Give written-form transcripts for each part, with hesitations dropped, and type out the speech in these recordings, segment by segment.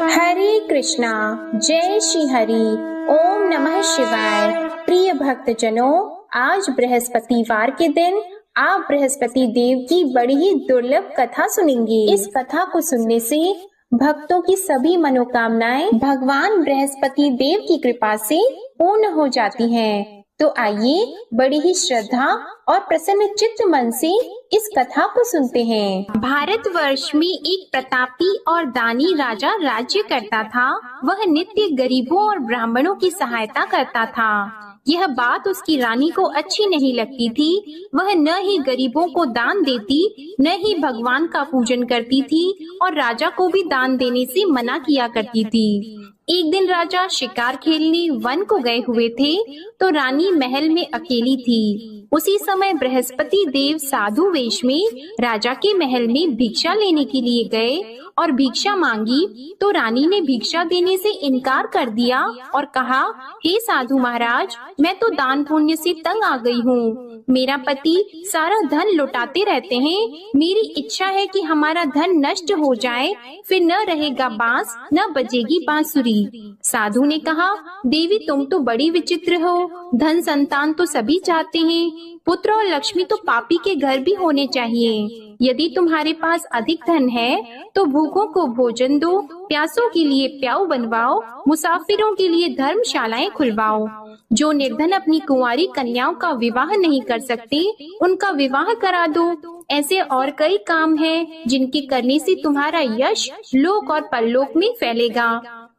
हरे कृष्णा। जय श्री हरि। ओम नमः शिवाय। प्रिय भक्तजनों, आज बृहस्पतिवार के दिन आप बृहस्पति देव की बड़ी ही दुर्लभ कथा सुनेंगे। इस कथा को सुनने से भक्तों की सभी मनोकामनाएं भगवान बृहस्पति देव की कृपा से पूर्ण हो जाती हैं। तो आइए बड़ी ही श्रद्धा और प्रसन्न चित्त मन से इस कथा को सुनते हैं। भारतवर्ष में एक प्रतापी और दानी राजा राज्य करता था। वह नित्य गरीबों और ब्राह्मणों की सहायता करता था। यह बात उसकी रानी को अच्छी नहीं लगती थी। वह न ही गरीबों को दान देती, न ही भगवान का पूजन करती थी और राजा को भी दान देने से मना किया करती थी। एक दिन राजा शिकार खेलने वन को गए हुए थे, तो रानी महल में अकेली थी। उसी समय बृहस्पति देव साधु वेश में राजा के महल में भिक्षा लेने के लिए गए और भिक्षा मांगी, तो रानी ने भिक्षा देने से इनकार कर दिया और कहा, हे साधु महाराज, मैं तो दान पुण्य से तंग आ गई हूँ। मेरा पति सारा धन लुटाते रहते हैं। मेरी इच्छा है कि हमारा धन नष्ट हो जाए, फिर न रहेगा बांस, न बजेगी बांसुरी। साधु ने कहा, देवी तुम तो बड़ी विचित्र हो। धन संतान तो सभी चाहते हैं, पुत्र और लक्ष्मी तो पापी के घर भी होने चाहिए। यदि तुम्हारे पास अधिक धन है तो भूखों को भोजन दो, प्यासों के लिए प्याऊ बनवाओ, मुसाफिरों के लिए धर्मशालाएं खुलवाओ। जो निर्धन अपनी कुंवारी कन्याओं का विवाह नहीं कर सकते, उनका विवाह करा दो। ऐसे और कई काम हैं जिनके करने से तुम्हारा यश लोक और परलोक में फैलेगा।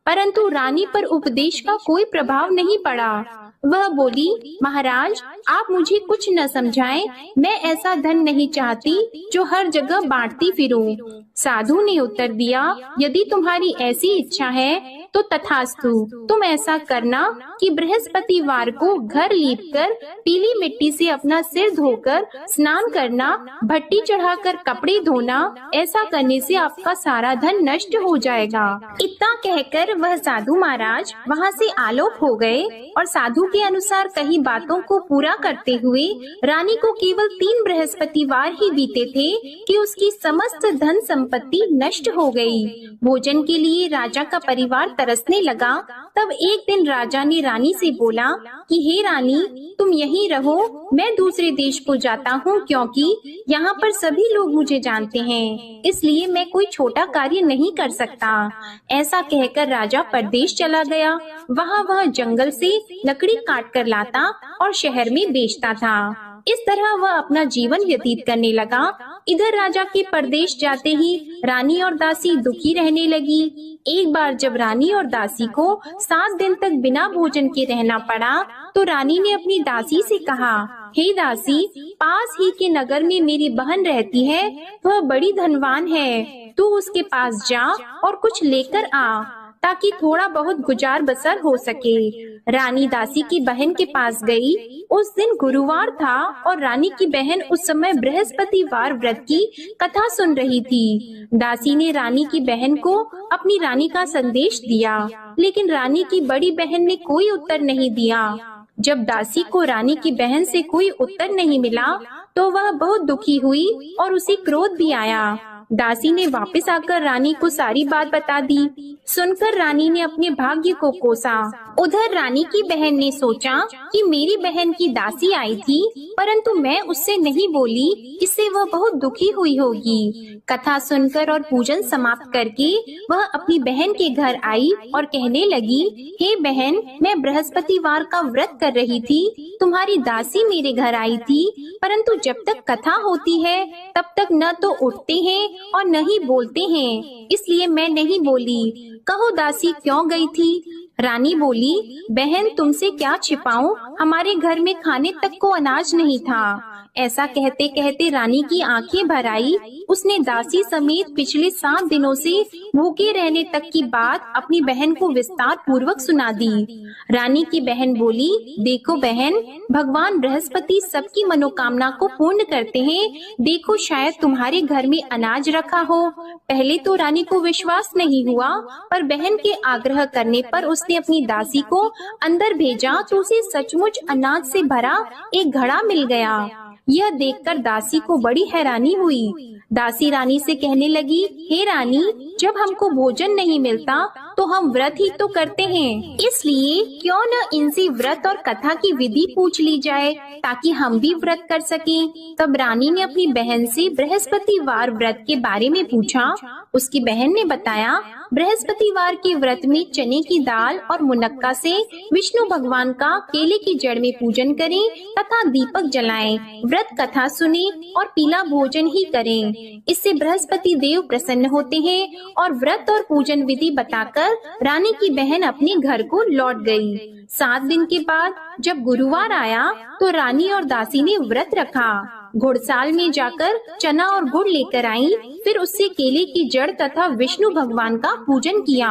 परंतु रानी पर उपदेश का कोई प्रभाव नहीं पड़ा। वह बोली, महाराज आप मुझे कुछ न समझाएं, मैं ऐसा धन नहीं चाहती जो हर जगह बांटती फिरूं। साधु ने उत्तर दिया, यदि तुम्हारी ऐसी इच्छा है तो तथास्तु। तुम ऐसा करना कि बृहस्पतिवार को घर लीपकर पीली मिट्टी से अपना सिर धोकर स्नान करना, भट्टी चढ़ाकर कपड़े धोना। ऐसा करने से आपका सारा धन नष्ट हो जाएगा। इतना कहकर वह साधु महाराज वहाँ से आलोक हो गए और साधु के अनुसार कही बातों को पूरा करते हुए रानी को केवल 3 बृहस्पतिवार ही बीते थे कि उसकी समस्त धन संपत्ति नष्ट हो गई। भोजन के लिए राजा का परिवार तरसने लगा। तब एक दिन राजा ने रानी से बोला कि हे रानी, तुम यहीं रहो, मैं दूसरे देश को जाता हूँ, क्योंकि यहाँ पर सभी लोग मुझे जानते हैं, इसलिए मैं कोई छोटा कार्य नहीं कर सकता। ऐसा कहकर राजा परदेश चला गया। वहाँ वह जंगल से लकड़ी काट कर लाता और शहर में बेचता था। इस तरह वह अपना जीवन व्यतीत करने लगा। इधर राजा के परदेश जाते ही रानी और दासी दुखी रहने लगी। एक बार जब रानी और दासी को 7 दिन तक बिना भोजन के रहना पड़ा, तो रानी ने अपनी दासी से कहा, हे दासी, पास ही के नगर में मेरी बहन रहती है, वह बड़ी धनवान है। तू उसके पास जा और कुछ लेकर आ, ताकि थोड़ा बहुत गुजार बसर हो सके। रानी दासी की बहन के पास गई। उस दिन गुरुवार था और रानी की बहन उस समय बृहस्पतिवार व्रत की कथा सुन रही थी। दासी ने रानी की बहन को अपनी रानी का संदेश दिया, लेकिन रानी की बड़ी बहन ने कोई उत्तर नहीं दिया। जब दासी को रानी की बहन से कोई उत्तर नहीं मिला, तो वह बहुत दुखी हुई और उसे क्रोध भी आया। दासी ने वापस आकर रानी को सारी बात बता दी। सुनकर रानी ने अपने भाग्य को कोसा। उधर रानी की बहन ने सोचा कि मेरी बहन की दासी आई थी, परंतु मैं उससे नहीं बोली, इससे वह बहुत दुखी हुई होगी। कथा सुनकर और पूजन समाप्त करके वह अपनी बहन के घर आई और कहने लगी, हे बहन, मैं बृहस्पतिवार का व्रत कर रही थी, तुम्हारी दासी मेरे घर आई थी, परंतु जब तक कथा होती है तब तक न तो उठते हैं और न ही बोलते हैं, इसलिए मैं नहीं बोली। कहो दासी क्यों गई थी? रानी बोली, बहन तुमसे क्या छिपाऊं, हमारे घर में खाने तक को अनाज नहीं था। ऐसा कहते कहते रानी की आंखें भर आई। उसने दासी समेत पिछले 7 दिनों से भूखे रहने तक की बात अपनी बहन को विस्तार पूर्वक सुना दी। रानी की बहन बोली, देखो बहन, भगवान बृहस्पति सबकी मनोकामना को पूर्ण करते हैं। देखो शायद तुम्हारे घर में अनाज रखा हो। पहले तो रानी को विश्वास नहीं हुआ, पर बहन के आग्रह करने पर उसने अपनी दासी को अंदर भेजा तो उसे सचमुच अनाज से भरा एक घड़ा मिल गया। यह देखकर दासी को बड़ी हैरानी हुई। दासी रानी से कहने लगी, हे रानी, जब हमको भोजन नहीं मिलता तो हम व्रत ही तो करते हैं, इसलिए क्यों न इनसे व्रत और कथा की विधि पूछ ली जाए ताकि हम भी व्रत कर सकें। तब रानी ने अपनी बहन से बृहस्पतिवार व्रत के बारे में पूछा। उसकी बहन ने बताया, बृहस्पतिवार के व्रत में चने की दाल और मुनक्का से विष्णु भगवान का केले की जड़ में पूजन करें तथा दीपक जलाएं, व्रत कथा सुने और पीला भोजन ही करें। इससे बृहस्पति देव प्रसन्न होते हैं। और व्रत और पूजन विधि बताकर रानी की बहन अपने घर को लौट गई। 7 दिन के बाद जब गुरुवार आया तो रानी और दासी ने व्रत रखा। घुड़साल में जाकर चना और गुड़ लेकर आई, फिर उससे केले की जड़ तथा विष्णु भगवान का पूजन किया।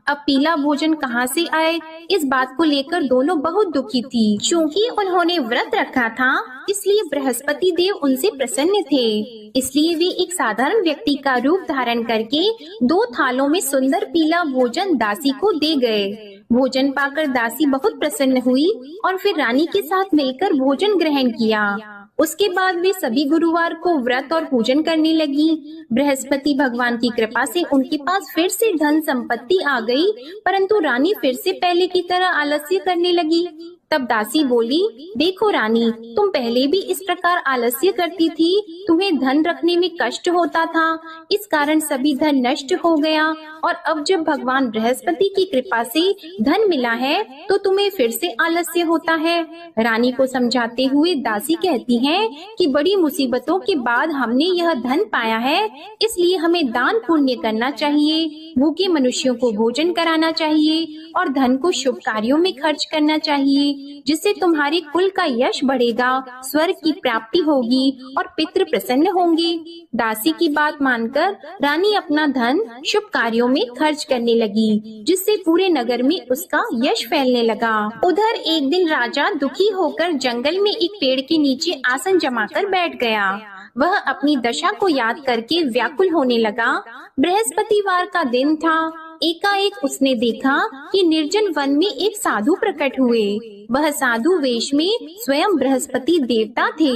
अब पीला भोजन कहाँ से आए, इस बात को लेकर दोनों बहुत दुखी थी। चूँकि उन्होंने व्रत रखा था, इसलिए बृहस्पति देव उनसे प्रसन्न थे। इसलिए वे एक साधारण व्यक्ति का रूप धारण करके 2 थालों में सुंदर पीला भोजन दासी को दे गए। भोजन पाकर दासी बहुत प्रसन्न हुई और फिर रानी के साथ मिलकर भोजन ग्रहण किया। उसके बाद वे सभी गुरुवार को व्रत और पूजन करने लगी। बृहस्पति भगवान की कृपा से उनके पास फिर से धन संपत्ति आ गई, परंतु रानी फिर से पहले की तरह आलस्य करने लगी। तब दासी बोली, देखो रानी, तुम पहले भी इस प्रकार आलस्य करती थी, तुम्हें धन रखने में कष्ट होता था, इस कारण सभी धन नष्ट हो गया, और अब जब भगवान बृहस्पति की कृपा से धन मिला है तो तुम्हें फिर से आलस्य होता है। रानी को समझाते हुए दासी कहती है कि बड़ी मुसीबतों के बाद हमने यह धन पाया है, इसलिए हमें दान पुण्य करना चाहिए, भूखे मनुष्यों को भोजन कराना चाहिए और धन को शुभ कार्यों में खर्च करना चाहिए, जिससे तुम्हारे कुल का यश बढ़ेगा, स्वर्ग की प्राप्ति होगी और पितृ प्रसन्न होंगे। दासी की बात मानकर रानी अपना धन शुभ कार्यों में खर्च करने लगी, जिससे पूरे नगर में उसका यश फैलने लगा। उधर एक दिन राजा दुखी होकर जंगल में एक पेड़ के नीचे आसन जमाकर बैठ गया। वह अपनी दशा को याद करके व्याकुल होने लगा। बृहस्पतिवार का दिन था। एकाएक उसने देखा कि निर्जन वन में एक साधु प्रकट हुए। वह साधु वेश में स्वयं बृहस्पति देवता थे।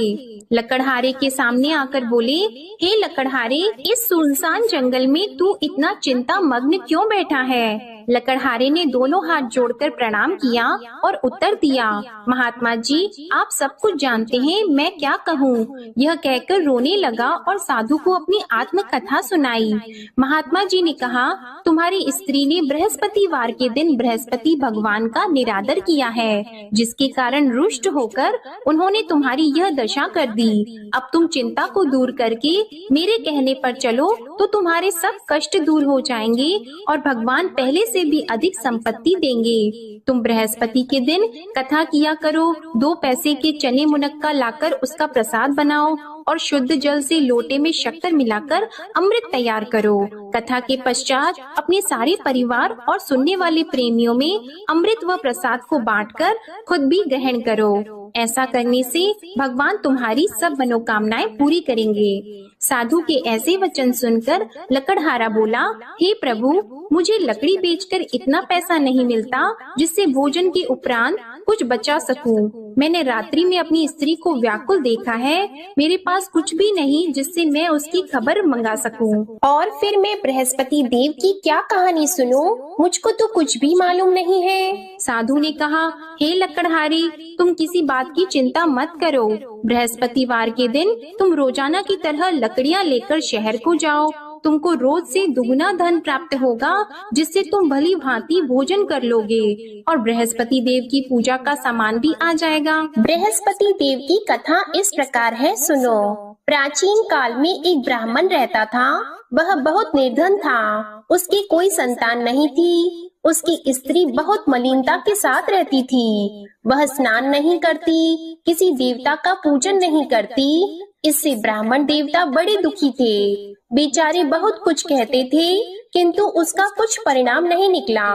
लकड़हारे के सामने आकर बोले, हे लकड़हारे, इस सुनसान जंगल में तू इतना चिंता मग्न क्यों बैठा है? लकड़हारे ने दोनों हाथ जोड़कर प्रणाम किया और उत्तर दिया, महात्मा जी, आप सब कुछ जानते हैं, मैं क्या कहूँ। यह कहकर रोने लगा और साधु को अपनी आत्म कथा सुनाई। महात्मा जी ने कहा, तुम्हारी स्त्री ने बृहस्पतिवार के दिन बृहस्पति भगवान का निरादर किया है, जिसके कारण रुष्ट होकर उन्होंने तुम्हारी यह दशा कर दी। अब तुम चिंता को दूर करके मेरे कहने पर चलो तो तुम्हारे सब कष्ट दूर हो जाएंगे और भगवान पहले से भी अधिक संपत्ति देंगे। तुम बृहस्पति के दिन कथा किया करो, 2 पैसे के चने मुनक्का लाकर उसका प्रसाद बनाओ और शुद्ध जल से लोटे में शक्कर मिलाकर अमृत तैयार करो। कथा के पश्चात अपने सारे परिवार और सुनने वाले प्रेमियों में अमृत व प्रसाद को बांटकर खुद भी ग्रहण करो। ऐसा करने से भगवान तुम्हारी सब मनोकामनाएं पूरी करेंगे। साधु के ऐसे वचन सुनकर लकड़हारा बोला, हे प्रभु, मुझे लकड़ी बेचकर इतना पैसा नहीं मिलता जिससे भोजन के उपरांत कुछ बचा सकूं। मैंने रात्रि में अपनी स्त्री को व्याकुल देखा है, मेरे पास कुछ भी नहीं जिससे मैं उसकी खबर मंगा सकूं। और फिर मैं बृहस्पति देव की क्या कहानी सुनूं? मुझको तो कुछ भी मालूम नहीं है। साधु ने कहा, हे लकड़हारी, तुम किसी बात की चिंता मत करो। बृहस्पतिवार के दिन तुम रोजाना की तरह लकड़ियाँ लेकर शहर को जाओ। तुमको रोज से दुगुना धन प्राप्त होगा, जिससे तुम भली भांति भोजन कर लोगे और बृहस्पति देव की पूजा का सामान भी आ जाएगा। बृहस्पति देव की कथा इस प्रकार है, सुनो। प्राचीन काल में एक ब्राह्मण रहता था। वह बहुत निर्धन था। उसकी कोई संतान नहीं थी। उसकी स्त्री बहुत मलिनता के साथ रहती थी। वह स्नान नहीं करती, किसी देवता का पूजन नहीं करती। इससे ब्राह्मण देवता बड़े दुखी थे। बेचारे बहुत कुछ कहते थे, किंतु उसका कुछ परिणाम नहीं निकला।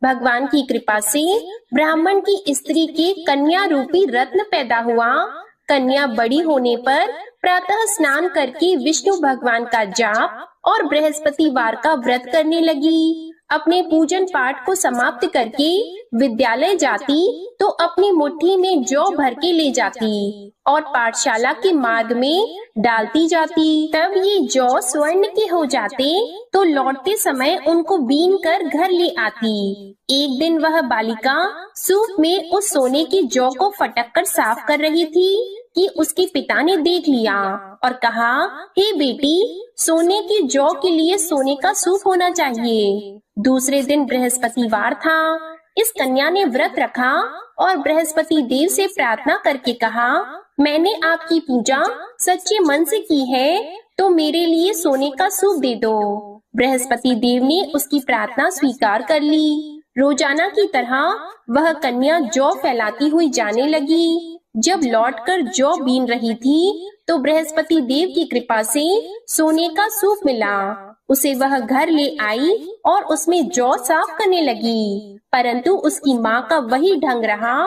भगवान की कृपा से ब्राह्मण की स्त्री के कन्या रूपी रत्न पैदा हुआ। कन्या बड़ी होने पर प्रातः स्नान करके विष्णु भगवान का जाप और बृहस्पतिवार का व्रत करने लगी। अपने पूजन पाठ को समाप्त करके विद्यालय जाती तो अपनी मुट्ठी में जौ भर के ले जाती और पाठशाला के मार्ग में डालती जाती। तब ये जौ स्वर्ण के हो जाते तो लौटते समय उनको बीन कर घर ले आती। एक दिन वह बालिका सूप में उस सोने की जौ को फटक कर साफ कर रही थी कि उसके पिता ने देख लिया और कहा, हे बेटी, सोने की जौ के लिए सोने का सूप होना चाहिए। दूसरे दिन बृहस्पतिवार था। इस कन्या ने व्रत रखा और बृहस्पति देव से प्रार्थना करके कहा, मैंने आपकी पूजा सच्चे मन से की है तो मेरे लिए सोने का सूप दे दो। बृहस्पति देव ने उसकी प्रार्थना स्वीकार कर ली। रोजाना की तरह वह कन्या जौ फैलाती हुई जाने लगी। जब लौटकर जौ बीन रही थी तो बृहस्पति देव की कृपा से सोने का सूप मिला। उसे वह घर ले आई और उसमें जौ साफ करने लगी, परंतु उसकी माँ का वही ढंग रहा।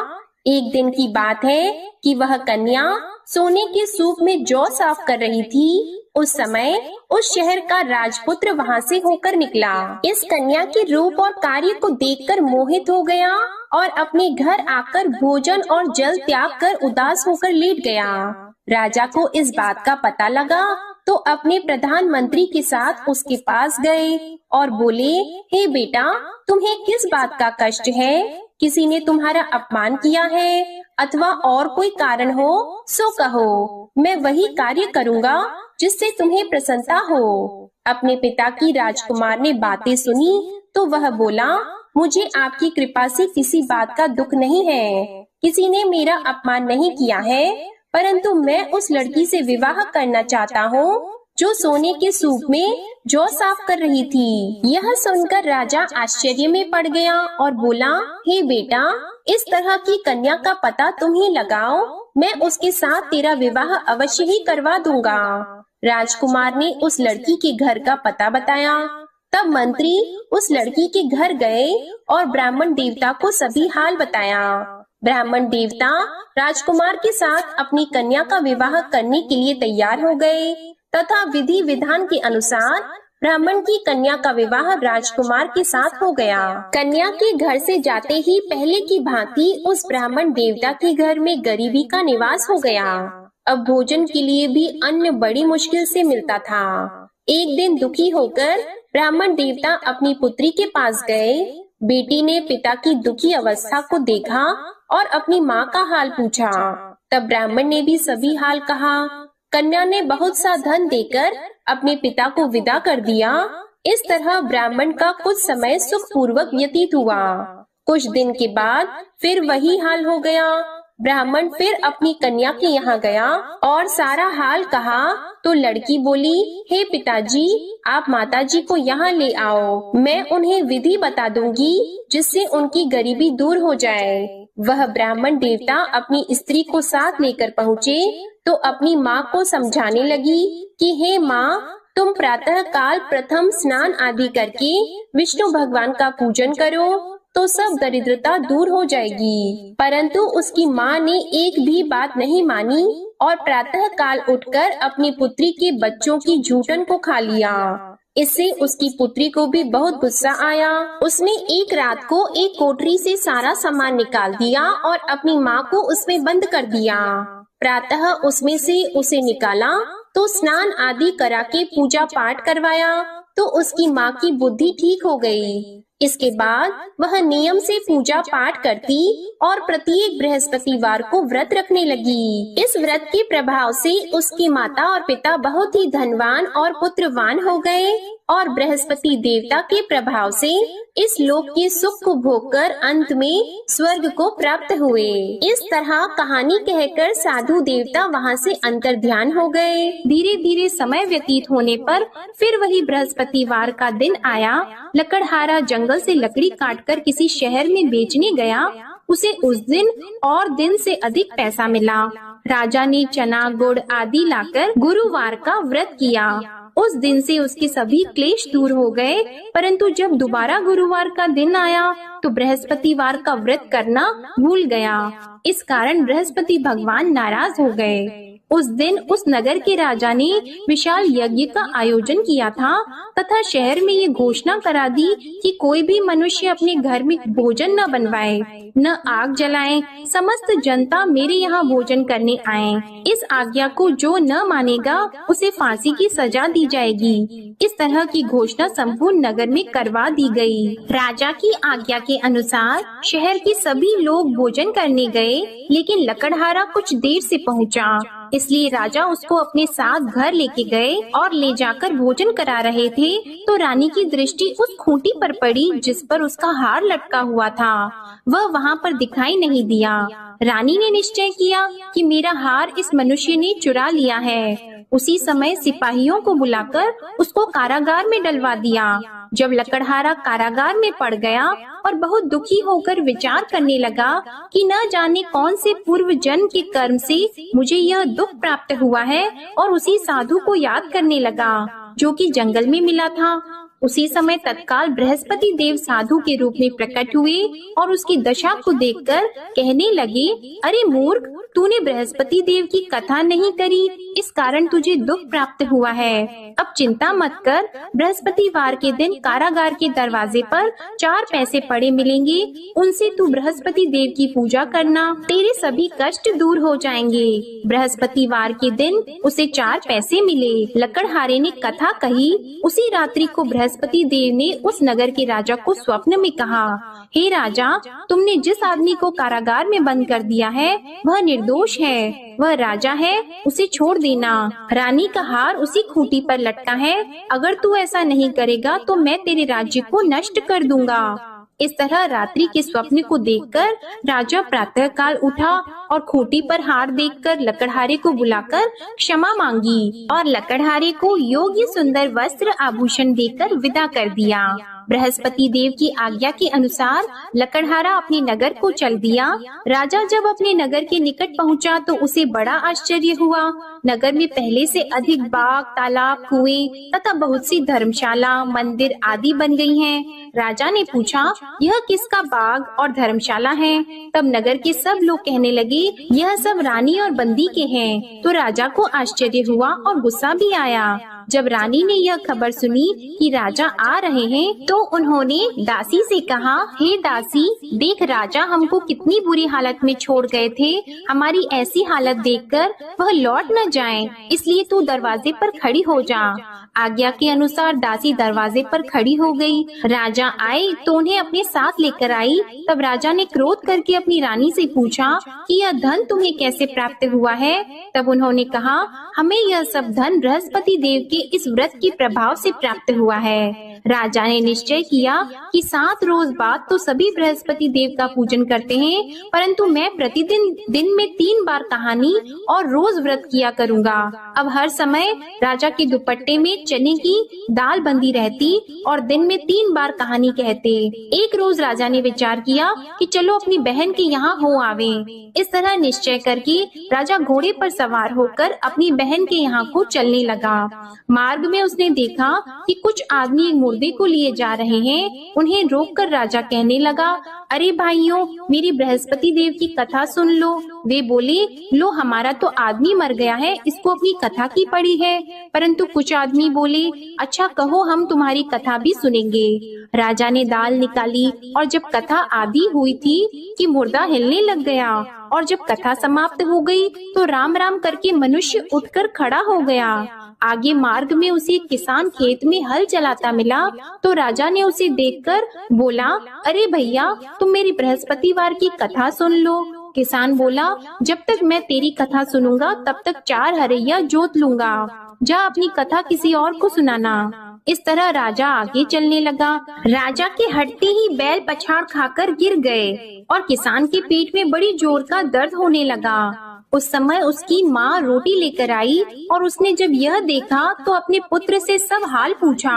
एक दिन की बात है कि वह कन्या सोने के सूप में जौ साफ कर रही थी। उस समय उस शहर का राजपुत्र वहाँ से होकर निकला। इस कन्या के रूप और कार्य को देखकर मोहित हो गया और अपने घर आकर भोजन और जल त्याग कर उदास होकर लेट गया। राजा को इस बात का पता लगा तो अपने प्रधानमंत्री के साथ उसके पास गए और बोले, हे बेटा, तुम्हें किस बात का कष्ट है? किसी ने तुम्हारा अपमान किया है अथवा और कोई कारण हो सो कहो, मैं वही कार्य करूँगा जिससे तुम्हें प्रसन्नता हो। अपने पिता की राजकुमार ने बातें सुनी तो वह बोला, मुझे आपकी कृपा से किसी बात का दुख नहीं है। किसी ने मेरा अपमान नहीं किया है, परंतु मैं उस लड़की से विवाह करना चाहता हूँ जो सोने के सूप में जौ साफ कर रही थी। यह सुनकर राजा आश्चर्य में पड़ गया और बोला, हे बेटा, इस तरह की कन्या का पता तुम ही लगाओ, मैं उसके साथ तेरा विवाह अवश्य ही करवा दूंगा। राजकुमार ने उस लड़की के घर का पता बताया। तब मंत्री उस लड़की के घर गए और ब्राह्मण देवता को सभी हाल बताया। ब्राह्मण देवता राजकुमार के साथ अपनी कन्या का विवाह करने के लिए तैयार हो गए तथा विधि विधान के अनुसार ब्राह्मण की कन्या का विवाह राजकुमार के साथ हो गया। कन्या के घर से जाते ही पहले की भांति उस ब्राह्मण देवता के घर में गरीबी का निवास हो गया। अब भोजन के लिए भी अन्न बड़ी मुश्किल से मिलता था। एक दिन दुखी होकर ब्राह्मण देवता अपनी पुत्री के पास गए। बेटी ने पिता की दुखी अवस्था को देखा और अपनी माँ का हाल पूछा। तब ब्राह्मण ने भी सभी हाल कहा। कन्या ने बहुत सा धन देकर अपने पिता को विदा कर दिया। इस तरह ब्राह्मण का कुछ समय सुखपूर्वक व्यतीत हुआ। कुछ दिन के बाद फिर वही हाल हो गया। ब्राह्मण फिर अपनी कन्या के यहाँ गया और सारा हाल कहा तो लड़की बोली, हे पिताजी, आप माताजी को यहाँ ले आओ, मैं उन्हें विधि बता दूंगी जिससे उनकी गरीबी दूर हो जाए। वह ब्राह्मण देवता अपनी स्त्री को साथ लेकर पहुँचे तो अपनी माँ को समझाने लगी कि हे माँ, तुम प्रातः काल प्रथम स्नान आदि करके विष्णु भगवान का पूजन करो तो सब दरिद्रता दूर हो जाएगी। परंतु उसकी माँ ने एक भी बात नहीं मानी और प्रातः काल उठकर अपनी पुत्री के बच्चों की झूठन को खा लिया। इससे उसकी पुत्री को भी बहुत गुस्सा आया। उसने एक रात को एक कोठरी से सारा सामान निकाल दिया और अपनी माँ को उसमें बंद कर दिया। प्रातः उसमें से उसे निकाला तो स्नान आदि करा के पूजा पाठ करवाया तो उसकी माँ की बुद्धि ठीक हो गई। इसके बाद वह नियम से पूजा पाठ करती और प्रत्येक बृहस्पतिवार को व्रत रखने लगी। इस व्रत के प्रभाव से उसकी माता और पिता बहुत ही धनवान और पुत्रवान हो गए और बृहस्पति देवता के प्रभाव से इस लोक के सुख को भोगकर अंत में स्वर्ग को प्राप्त हुए। इस तरह कहानी कहकर साधु देवता वहाँ से अंतर ध्यान हो गए। धीरे धीरे समय व्यतीत होने पर फिर वही बृहस्पतिवार का दिन आया। लकड़हारा जंगल से लकड़ी काटकर किसी शहर में बेचने गया। उसे उस दिन और दिन से अधिक पैसा मिला। राजा ने चना गुड़ आदि लाकर गुरुवार का व्रत किया। उस दिन से उसके सभी क्लेश दूर हो गए। परंतु जब दोबारा गुरुवार का दिन आया तो बृहस्पतिवार का व्रत करना भूल गया। इस कारण बृहस्पति भगवान नाराज हो गए। उस दिन उस नगर के राजा ने विशाल यज्ञ का आयोजन किया था तथा शहर में ये घोषणा करा दी कि कोई भी मनुष्य अपने घर में भोजन न बनवाए, न आग जलाए। समस्त जनता मेरे यहाँ भोजन करने आए। इस आज्ञा को जो न मानेगा उसे फांसी की सजा दी जाएगी। इस तरह की घोषणा संपूर्ण नगर में करवा दी गई। राजा की आज्ञा के अनुसार शहर के सभी लोग भोजन करने गए, लेकिन लकड़हारा कुछ देर से पहुँचा, इसलिए राजा उसको अपने साथ घर लेके गए और ले जाकर भोजन करा रहे थे तो रानी की दृष्टि उस खूंटी पर पड़ी जिस पर उसका हार लटका हुआ था। वह वहाँ पर दिखाई नहीं दिया। रानी ने निश्चय किया कि मेरा हार इस मनुष्य ने चुरा लिया है। उसी समय सिपाहियों को बुलाकर उसको कारागार में डलवा दिया। जब लकड़हारा कारागार में पड़ गया और बहुत दुखी होकर विचार करने लगा कि न जाने कौन से पूर्व जन्म के कर्म से मुझे यह दुख प्राप्त हुआ है, और उसी साधु को याद करने लगा जो कि जंगल में मिला था। उसी समय तत्काल बृहस्पति देव साधु के रूप में प्रकट हुए और उसकी दशा को देखकर कहने लगे, अरे मूर्ख, तूने बृहस्पति देव की कथा नहीं करी, इस कारण तुझे दुख प्राप्त हुआ है। अब चिंता मत कर, बृहस्पतिवार के दिन कारागार के दरवाजे पर 4 पैसे पड़े मिलेंगे, उनसे तू बृहस्पति देव की पूजा करना, तेरे सभी कष्ट दूर हो जाएंगे। बृहस्पतिवार के दिन उसे 4 पैसे मिले। लकड़हारे ने कथा कही। उसी रात्रि को बृहस्पति देव ने उस नगर के राजा को स्वप्न में कहा, हे राजा, तुमने जिस आदमी को कारागार में बंद कर दिया है वह निर्दोष है, वह राजा है, उसे छोड़ देना। रानी का हार उसी खूंटी पर लटका है, अगर तू ऐसा नहीं करेगा तो मैं तेरे राज्य को नष्ट कर दूंगा। इस तरह रात्रि के स्वप्न को देखकर राजा प्रातः काल उठा और खूंटी पर हार देखकर लकड़हारे को बुलाकर क्षमा मांगी और लकड़हारे को योग्य सुंदर वस्त्र आभूषण देकर विदा कर दिया। बृहस्पति देव की आज्ञा के अनुसार लकड़हारा अपने नगर को चल दिया। राजा जब अपने नगर के निकट पहुंचा तो उसे बड़ा आश्चर्य हुआ। नगर में पहले से अधिक बाग, तालाब, कुएं तथा बहुत सी धर्मशाला, मंदिर आदि बन गई हैं। राजा ने पूछा, यह किसका बाग और धर्मशाला है? तब नगर के सब लोग कहने लगे, यह सब रानी और बंदी के हैं। तो राजा को आश्चर्य हुआ और गुस्सा भी आया। जब रानी ने यह खबर सुनी कि राजा आ रहे हैं तो उन्होंने दासी से कहा, हे दासी, देख राजा हमको कितनी बुरी हालत में छोड़ गए थे। हमारी ऐसी हालत देखकर वह लौट न जाएं, इसलिए तू दरवाजे पर खड़ी हो जा। आज्ञा के अनुसार दासी दरवाजे पर खड़ी हो गई। राजा आए तो उन्हें अपने साथ लेकर आई। तब राजा ने क्रोध करके अपनी रानी से पूछा कि यह धन तुम्हें कैसे प्राप्त हुआ है? तब उन्होंने कहा, हमें यह सब धन बृहस्पति देव के इस व्रत के प्रभाव से प्राप्त हुआ है। राजा ने निश्चय किया कि 7 रोज बाद तो सभी बृहस्पति देव का पूजन करते हैं, परंतु मैं प्रतिदिन दिन में 3 बार कहानी और रोज व्रत किया करूँगा। अब हर समय राजा के दुपट्टे में चने की दाल बंधी रहती और दिन में 3 बार कहानी कहते। एक रोज राजा ने विचार किया कि चलो अपनी बहन के यहाँ हो आवे। इस तरह निश्चय करके राजा घोड़े पर सवार होकर अपनी बहन के यहाँ को चलने लगा। मार्ग में उसने देखा कि कुछ आदमी एक मुर्दे को लिए जा रहे हैं। उन्हें रोककर राजा कहने लगा, अरे भाइयों, मेरी बृहस्पति देव की कथा सुन लो। वे बोले, लो हमारा तो आदमी मर गया है, इसको अपनी कथा की पड़ी है। परंतु कुछ आदमी बोले, अच्छा कहो, हम तुम्हारी कथा भी सुनेंगे। राजा ने दाल निकाली और जब कथा आधी हुई थी कि मुर्दा हिलने लग गया, और जब कथा समाप्त हो गई तो राम राम करके मनुष्य उठकर खड़ा हो गया। आगे मार्ग में उसे एक किसान खेत में हल चलाता मिला तो राजा ने उसे देखकर बोला, अरे भैया, तुम मेरी बृहस्पतिवार की कथा सुन लो। किसान बोला, जब तक मैं तेरी कथा सुनूंगा तब तक 4 हरैया जोत लूंगा। जा अपनी कथा किसी और को सुनाना। इस तरह राजा आगे चलने लगा। राजा के हटते ही बैल पछाड़ खाकर गिर गए और किसान के पेट में बड़ी जोर का दर्द होने लगा। उस समय उसकी माँ रोटी लेकर आई और उसने जब यह देखा तो अपने पुत्र से सब हाल पूछा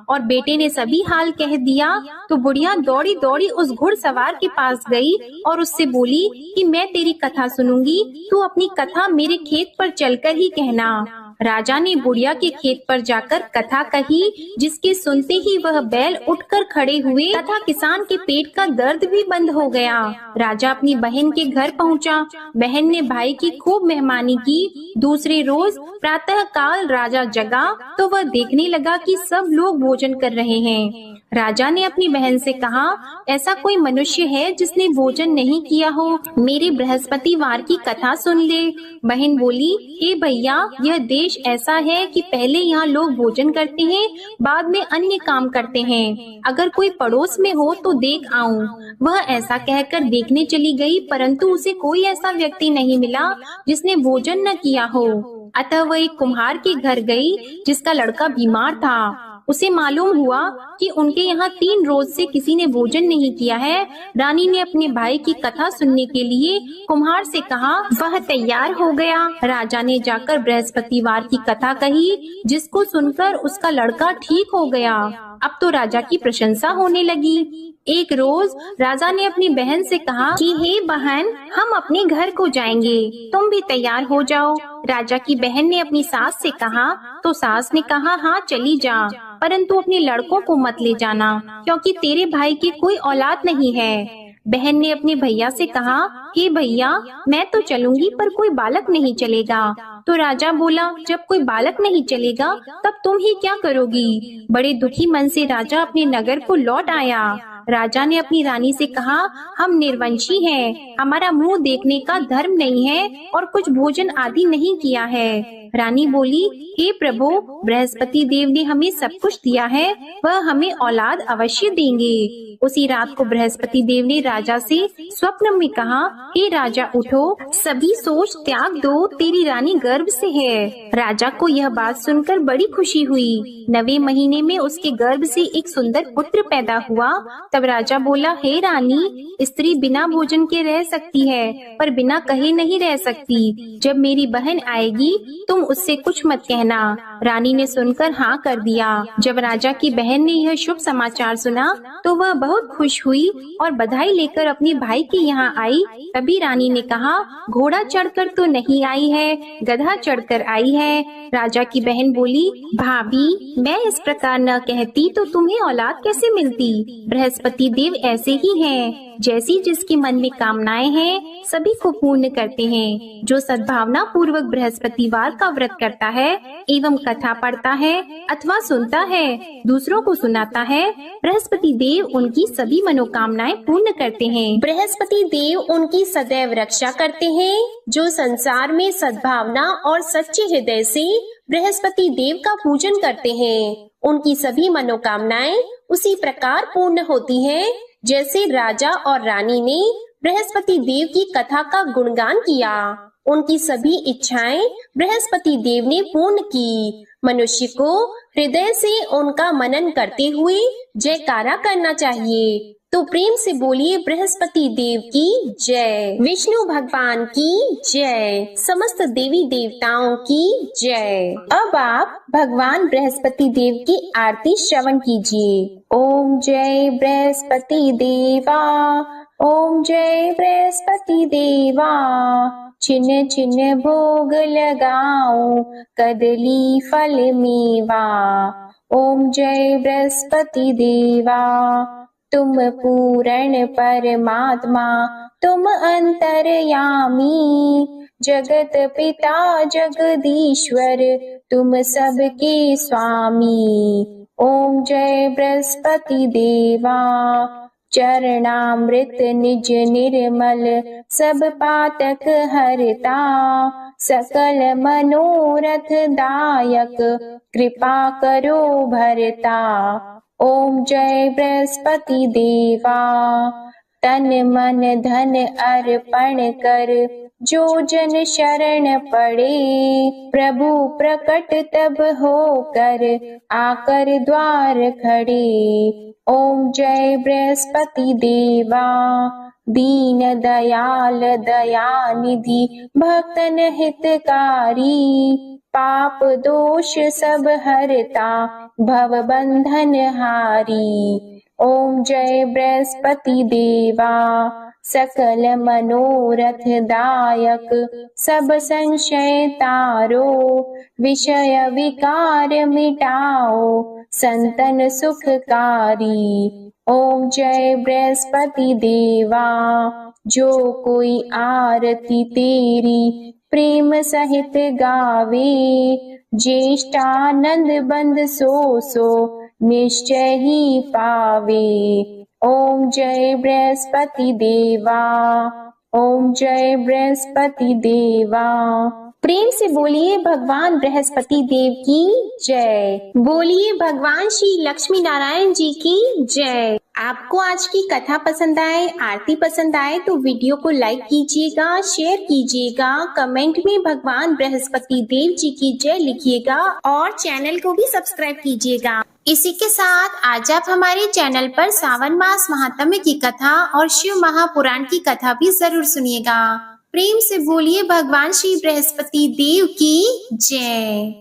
और बेटे ने सभी हाल कह दिया। तो बुढ़िया दौड़ी दौड़ी उस घुड़सवार के पास गई और उससे बोली कि मैं तेरी कथा सुनूंगी, तू अपनी कथा मेरे खेत पर चलकर ही कहना। राजा ने बुढ़िया के खेत पर जाकर कथा कही, जिसके सुनते ही वह बैल उठकर खड़े हुए तथा किसान के पेट का दर्द भी बंद हो गया। राजा अपनी बहन के घर पहुंचा। बहन ने भाई की खूब मेहमानी की। दूसरे रोज प्रातः काल राजा जगा तो वह देखने लगा कि सब लोग भोजन कर रहे हैं। राजा ने अपनी बहन से कहा, ऐसा कोई मनुष्य है जिसने भोजन नहीं किया हो? मेरे बृहस्पतिवार की कथा सुन ले। बहन बोली, हे भैया, यह देश ऐसा है कि पहले यहाँ लोग भोजन करते हैं, बाद में अन्य काम करते हैं। अगर कोई पड़ोस में हो तो देख आऊं। वह ऐसा कहकर देखने चली गई, परंतु उसे कोई ऐसा व्यक्ति नहीं मिला जिसने भोजन न किया हो। अतः वह एक कुम्हार के घर गई जिसका लड़का बीमार था। उसे मालूम हुआ कि उनके यहाँ 3 रोज से किसी ने भोजन नहीं किया है। रानी ने अपने भाई की कथा सुनने के लिए कुम्हार से कहा। वह तैयार हो गया। राजा ने जाकर बृहस्पतिवार की कथा कही, जिसको सुनकर उसका लड़का ठीक हो गया। अब तो राजा की प्रशंसा होने लगी। एक रोज राजा ने अपनी बहन से कहा कि हे बहन, हम अपने घर को जाएंगे, तुम भी तैयार हो जाओ। राजा की बहन ने अपनी सास से कहा तो सास ने कहा, हाँ चली जा, परंतु अपने लड़कों को मत ले जाना, क्योंकि तेरे भाई की कोई औलाद नहीं है। बहन ने अपने भैया से कहा, हे भैया, मैं तो चलूंगी पर कोई बालक नहीं चलेगा। तो राजा बोला, जब कोई बालक नहीं चलेगा तब तुम ही क्या करोगी? बड़े दुखी मन से राजा अपने नगर को लौट आया। राजा ने अपनी रानी से कहा, हम निर्वंशी हैं, हमारा मुंह देखने का धर्म नहीं है और कुछ भोजन आदि नहीं किया है। रानी बोली, हे प्रभु, बृहस्पति देव ने हमें सब कुछ दिया है, वह हमें औलाद अवश्य देंगे। उसी रात को बृहस्पति देव ने राजा से स्वप्न में कहा, हे राजा उठो, सभी सोच त्याग दो, तेरी रानी गर्भ से है। राजा को यह बात सुनकर बड़ी खुशी हुई। 9वें महीने में उसके गर्भ से एक सुंदर पुत्र पैदा हुआ। तब राजा बोला, हे रानी, स्त्री बिना भोजन के रह सकती है, पर बिना कहे नहीं रह सकती। जब मेरी बहन आएगी तुम उससे कुछ मत कहना। रानी ने सुनकर हाँ कर दिया। जब राजा की बहन ने यह शुभ समाचार सुना तो वह बहुत खुश हुई और बधाई लेकर अपने भाई के यहाँ आई। तभी रानी ने कहा, घोड़ा चढ़कर तो नहीं आई है, गधा चढ़कर आई है। राजा की बहन बोली, भाभी, मैं इस प्रकार न कहती तो तुम्हें औलाद कैसे मिलती? बृहस्पति देव ऐसे ही हैं, जैसी जिसके मन में कामनाएं हैं सभी को पूर्ण करते हैं। जो सद्भावना पूर्वक बृहस्पतिवार का व्रत करता है एवं कथा पढ़ता है अथवा सुनता है, दूसरों को सुनाता है, बृहस्पति देव उनकी सभी मनोकामनाएं पूर्ण करते हैं। बृहस्पति देव उनकी सदैव रक्षा करते हैं। जो संसार में सद्भावना और सच्चे हृदय से बृहस्पति देव का पूजन करते हैं, उनकी सभी मनोकामनाएं उसी प्रकार पूर्ण होती हैं, जैसे राजा और रानी ने बृहस्पति देव की कथा का गुणगान किया। उनकी सभी इच्छाएं बृहस्पति देव ने पूर्ण की। मनुष्य को हृदय से उनका मनन करते हुए जयकारा करना चाहिए। तो प्रेम से बोलिए, बृहस्पति देव की जय, विष्णु भगवान की जय, समस्त देवी देवताओं की जय। अब आप भगवान बृहस्पति देव की आरती श्रवण कीजिए। ओम जय बृहस्पति देवा, ओम जय बृहस्पति देवा, छिन्न छिन्न भोग लगाऊं, कदली फल मेवा। ओम जय बृहस्पति देवा, तुम पूर्ण परमात्मा, तुम अंतर्यामी, जगत पिता जगदीश्वर, तुम सबके स्वामी। ओम जय बृहस्पति देवा, चरणामृत निज निर्मल, सब पातक हरता, सकल मनोरथ दायक, कृपा करो भरता। ओम जय बृहस्पति देवा, तन मन धन अर्पण कर, जो जन शरण पड़े, प्रभु प्रकट तब होकर, आकर द्वार खड़े। ओम जय बृहस्पति देवा, दीन दयाल दयानिधि, भक्तन हितकारी, पाप दोष सब हरता, भव बंधन हारी। ओम जय बृहस्पति देवा, सकल मनोरथ दायक सब संशय तारो, विषय विकार मिटाओ संतन सुखकारी। ओम जय बृहस्पति देवा, जो कोई आरती तेरी प्रेम सहित गावे, ज्येष्ठानंद बंद सो निश्चय ही पावे। ओम जय बृहस्पति देवा, ओम जय बृहस्पति देवा। प्रेम से बोलिए भगवान बृहस्पति देव की जय। बोलिए भगवान श्री लक्ष्मी नारायण जी की जय। आपको आज की कथा पसंद आए, आरती पसंद आए तो वीडियो को लाइक कीजिएगा, शेयर कीजिएगा, कमेंट में भगवान बृहस्पति देव जी की जय लिखिएगा और चैनल को भी सब्सक्राइब कीजिएगा। इसी के साथ आज आप हमारे चैनल पर सावन मास महात्म्य की कथा और शिव महापुराण की कथा भी जरूर सुनिएगा। प्रेम से बोलिए भगवान श्री बृहस्पति देव की जय।